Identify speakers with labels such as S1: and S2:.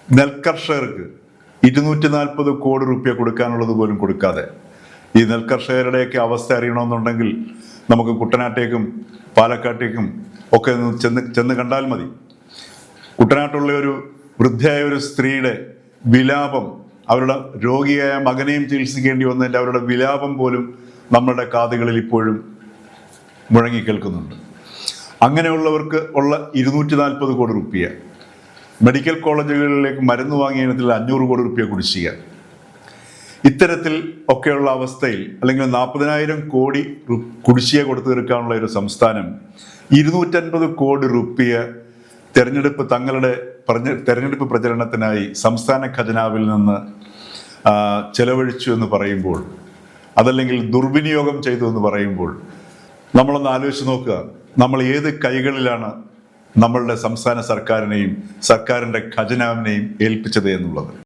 S1: നെൽകർഷകർക്ക് 240 കോടി രൂപ കൊടുക്കാനുള്ളത് പോലും കൊടുക്കാതെ, ഈ നെൽകർഷകരുടെയൊക്കെ അവസ്ഥ അറിയണമെന്നുണ്ടെങ്കിൽ നമുക്ക് കുട്ടനാട്ടേക്കും പാലക്കാട്ടേക്കും ഒക്കെ ഒന്ന് ചെന്ന് കണ്ടാൽ മതി. കുട്ടനാട്ടുള്ള ഒരു വൃദ്ധയായ ഒരു സ്ത്രീയുടെ വിലാപം, അവരുടെ രോഗിയായ മകനെയും ചികിത്സിക്കേണ്ടി വന്നതിൻ്റെ അവരുടെ വിലാപം പോലും നമ്മുടെ കാതുകളിൽ ഇപ്പോഴും മുഴങ്ങിക്കേൾക്കുന്നുണ്ട്. അങ്ങനെയുള്ളവർക്ക് ഉള്ള 240 കോടി രൂപ, മെഡിക്കൽ കോളേജുകളിലേക്ക് മരുന്ന് വാങ്ങിയ ഇനത്തിൽ 500 കോടി രൂപ കുടിശ്ശിക. ഇത്തരത്തിൽ ഒക്കെയുള്ള അവസ്ഥയിൽ, അല്ലെങ്കിൽ 40,000 കോടി കുടിശ്ശിക കൊടുത്തു തീർക്കാനുള്ള ഒരു സംസ്ഥാനം 250 കോടി രൂപ തെരഞ്ഞെടുപ്പ് പ്രചരണത്തിനായി സംസ്ഥാന ഖജനാവിൽ നിന്ന് ചെലവഴിച്ചു എന്ന് പറയുമ്പോൾ, അതല്ലെങ്കിൽ ദുർവിനിയോഗം ചെയ്തു എന്ന് പറയുമ്പോൾ, നമ്മളൊന്ന് ആലോചിച്ച് നോക്കുക, നമ്മൾ ഏത് കൈകളിലാണ് നമ്മളുടെ സംസ്ഥാന സർക്കാരിനെയും സർക്കാരിൻ്റെ ഖജനാവിനെയും ഏൽപ്പിച്ചത് എന്നുള്ളത്.